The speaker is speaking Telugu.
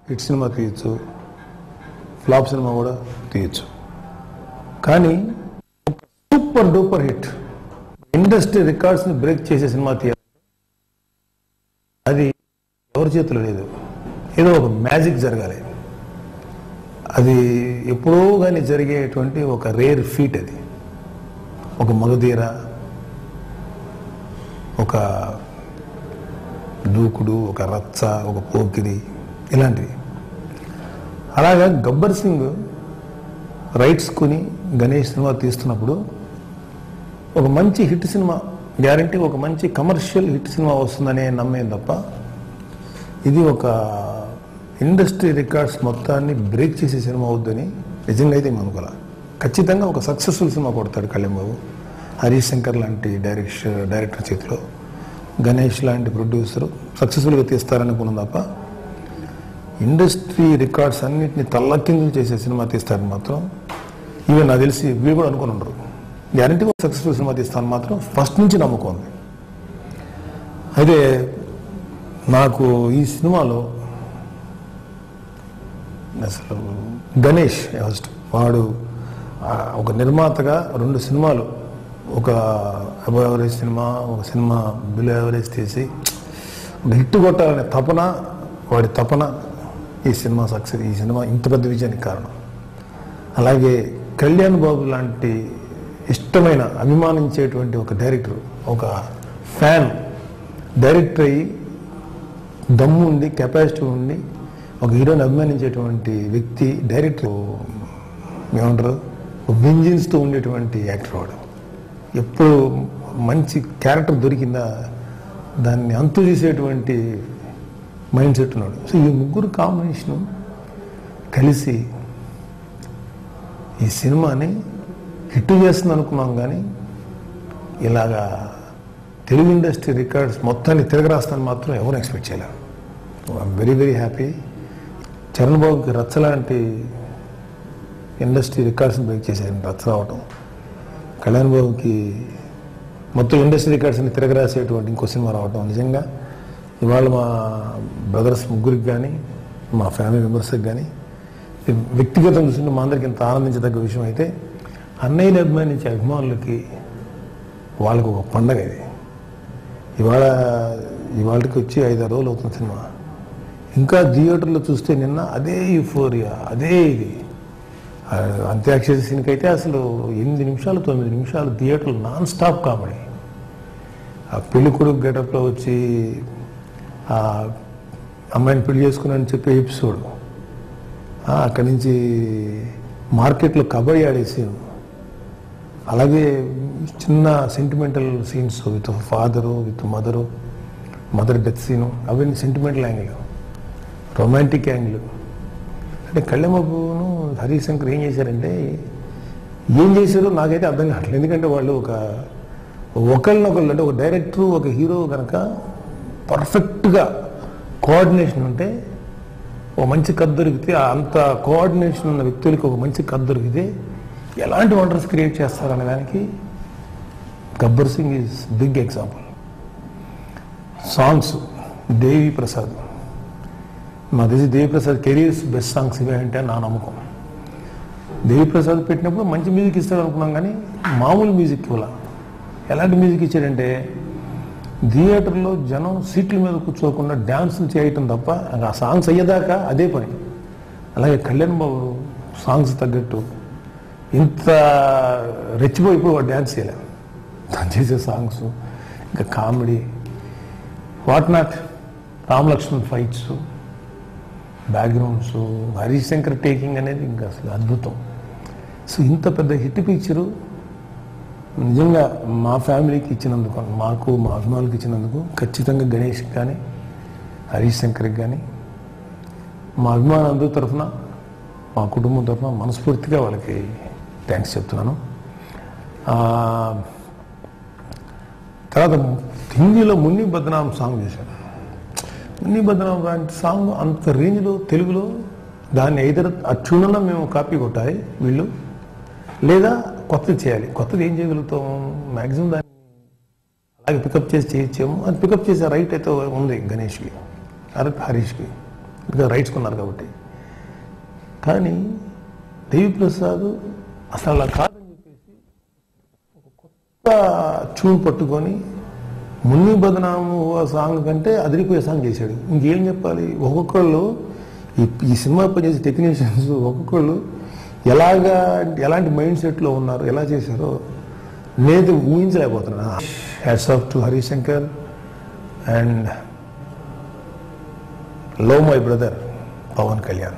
హిట్ సినిమా తీయచ్చు, ఫ్లాప్ సినిమా కూడా తీయచ్చు. కానీ సూపర్ డూపర్ హిట్ ఇండస్ట్రీ రికార్డ్స్ని బ్రేక్ చేసే సినిమా తీయాలి, అది ఎవరి చేతిలో లేదు. ఏదో ఒక మ్యాజిక్ జరగాలి. అది ఎప్పుడో కానీ జరిగేటువంటి ఒక రేర్ ఫీట్. అది ఒక మగధీర, ఒక దూకుడు, ఒక రచ్చ, ఒక పోకిరి, ఇలాంటివి. అలాగా గబ్బర్ సింగ్ రైట్స్ కొని గణేష్ సినిమా తీస్తున్నప్పుడు ఒక మంచి హిట్ సినిమా గ్యారంటీ, ఒక మంచి కమర్షియల్ హిట్ సినిమా వస్తుందనే నమ్మేం తప్ప ఇది ఒక ఇండస్ట్రీ రికార్డ్స్ మొత్తాన్ని బ్రేక్ చేసే సినిమా అవుద్దని నిజంగా అయితే అనుకోలే. ఖచ్చితంగా ఒక సక్సెస్ఫుల్ సినిమా కొడతాడు కళ్యాణ్ బాబు. హరీష్ శంకర్ లాంటి డైరెక్టర్ చేతిలో, గణేష్ లాంటి ప్రొడ్యూసర్ సక్సెస్ఫుల్గా తీస్తారనుకున్నాం తప్ప ఇండస్ట్రీ రికార్డ్స్ అన్నింటినీ తల్లకిందులు చేసే సినిమా తీస్తారని మాత్రం ఈవెన్ నాకు తెలిసి వీళ్ళు కూడా అనుకుని ఉండరు. గ్యారంటీ ఒక సక్సెస్ఫుల్ సినిమా తీస్తాను మాత్రం ఫస్ట్ నుంచి నమ్మకం ఉంది. అయితే నాకు ఈ సినిమాలో అసలు గణేష్ ఫస్ట్ వాడు ఒక నిర్మాతగా 2 సినిమాలు, ఒక అబవ్ యావరేజ్ సినిమా, ఒక సినిమా బిలో యావరేజ్ తీసి ఒక హిట్ కొట్టాలనే తపన, వాడి తపన ఈ సినిమా సక్సెస్, ఈ సినిమా ఇంత పెద్ద విజయానికి కారణం. అలాగే కళ్యాణ్ బాబు లాంటి ఇష్టమైన, అభిమానించేటువంటి ఒక డైరెక్టర్, ఒక ఫ్యాన్ డైరెక్టర్ అయ్యి దమ్ము ఉండి, కెపాసిటీ ఉండి, ఒక హీరోని అభిమానించేటువంటి వ్యక్తి డైరెక్టర్, ఏమంటారు, వెంజన్స్తో ఉండేటువంటి యాక్టర్ వాడు. ఎప్పుడు మంచి క్యారెక్టర్ దొరికిందా దాన్ని అంతు చేసేటువంటి మైండ్ సెట్ ఉన్నాడు. సో ఈ ముగ్గురు కాంబినేషను కలిసి ఈ సినిమాని హిట్ చేస్తుంది అనుకున్నాం. కానీ ఇలాగా తెలుగు ఇండస్ట్రీ రికార్డ్స్ మొత్తాన్ని తిరగరాస్తాను మాత్రం ఎవరు ఎక్స్పెక్ట్ చేయలేరు. I'm very very happy. Charan బాబుకి రచ్చ లాంటి ఇండస్ట్రీ రికార్డ్స్ని బ్రేక్ చేశారు, రచ్చ రావటం. కళ్యాణ్ బాబుకి మొత్తం ఇండస్ట్రీ రికార్డ్స్ని తిరగరాసేటువంటి ఇంకో సినిమా రావటం. నిజంగా ఇవాళ మా బ్రదర్స్ ముగ్గురికి కానీ, మా ఫ్యామిలీ మెంబర్స్కి కానీ వ్యక్తిగతం చూస్తుంటే మా అందరికి ఇంత ఆనందించదగ్గ విషయం. అయితే అన్నయ్యని అభిమానించే అభిమానులకి వాళ్ళకు ఒక పండగ ఇది. ఇవాళకి వచ్చి 5-6 రోజులు అవుతుంది సినిమా. ఇంకా థియేటర్లో చూస్తే నిన్న అదే యూఫోరియా, అదే ఇది. అంత్యాక్షరి సీన్కి అయితే అసలు 8 నిమిషాలు 9 నిమిషాలు థియేటర్లో నాన్ స్టాప్ కామెడీ. ఆ పెళ్లి కొడుకు గెటప్లో వచ్చి ఆ అమ్మాయిని పెళ్లి చేసుకున్నానని చెప్పే ఎపిసోడ్, అక్కడి నుంచి మార్కెట్లో కబడ్డీ ఆడే సీన్, అలాగే చిన్న sentimental scenes with father, with mother death scene, అవన్నీ సెంటిమెంటల్ యాంగిల్, రొమాంటిక్ యాంగిల్. అంటే కళ్యాణ్ బాబును హరీష్ శంకర్ ఏం చేశారంటే, ఏం చేశారో నాకైతే అర్థం కావట్లేదు. ఎందుకంటే వాళ్ళు ఒకళ్ళనొకళ్ళు, అంటే ఒక డైరెక్టరు, ఒక హీరో కనుక పర్ఫెక్ట్గా కోఆర్డినేషన్ ఉంటే, ఒక మంచి కథ దొరికితే, అంత కోఆర్డినేషన్ ఉన్న వ్యక్తులకి ఒక మంచి కథ దొరికితే ఎలాంటి వండర్స్ క్రియేట్ చేస్తారనే దానికి Gabbar Singh is big example. Songs Devi Prasad, మా తెలిసి Devi Prasad careers best songs ఇవే అంటే నా నమ్మకం. దేవి ప్రసాద్ పెట్టినప్పుడు మంచి మ్యూజిక్ ఇస్తాడు అనుకున్నాం, కానీ మామూలు మ్యూజిక్ ఇవ్వాల. ఎలాంటి మ్యూజిక్ ఇచ్చాడంటే, థియేటర్లో జనం సీట్ల మీద కూర్చోకుండా డ్యాన్సులు చేయటం తప్ప ఆ సాంగ్స్ అయ్యేదాకా అదే పని. అలాగే కళ్యాణ్ బాబు సాంగ్స్ తగ్గట్టు ఇంత రెచ్చిపోయిపోయి వాడు డ్యాన్స్ చేయలేము. తను చేసే సాంగ్స్, ఇంకా comedy, what not, Ram Laxman fights, backgrounds, Harish Shankar taking అనేది ఇంకా అసలు అద్భుతం. సో ఇంత పెద్ద హిట్ పిక్చరు నిజంగా మా ఫ్యామిలీకి ఇచ్చినందుకు, మాకు మా అభిమానులకు ఇచ్చినందుకు ఖచ్చితంగా గణేష్కి కానీ, హరీష్ శంకర్కి కానీ, మా అభిమానులందరి తరఫున, మా కుటుంబం తరఫున మనస్ఫూర్తిగా వాళ్ళకి థ్యాంక్స్ చెప్తున్నాను. తర్వాత హిందీలో మున్ని బద్నాం సాంగ్ చేశాను. మున్ని బద్నాం లాంటి సాంగ్ అంత రేంజ్లో తెలుగులో దాన్ని ఐదర్ అచ్చున్న మేము కాపీ కొట్టాలి వీళ్ళు, లేదా కొత్తది చేయాలి. కొత్తది ఏం చేయగలుగుతాం, మ్యాక్సిమం దాన్ని అలాగే పికప్ చేసి చేయొచ్చాము. అది పికప్ చేసే రైట్ అయితే ఉంది గణేష్కి, హరీష్కి. ఇంకా రైట్స్ కొన్నారు కాబట్టి. కానీ దేవిప్రసాద్ అసలు అలా కాదని చెప్పేసి ఒక కొత్త ట్యూన్ పట్టుకొని మున్ని బదనాము సాంగ్ కంటే అదిరిపోయే సాంగ్ చేశాడు. ఇంకేం చెప్పాలి? ఒక్కొక్కళ్ళు ఈ సినిమా పనిచేసే టెక్నీషియన్స్ ఒక్కొక్కళ్ళు ఎలాంటి మైండ్ సెట్లో ఉన్నారు, ఎలా చేశారో నేను ఊహించలేకపోతున్నా. Hats off to Harishankar and love my brother Pawan Kalyan.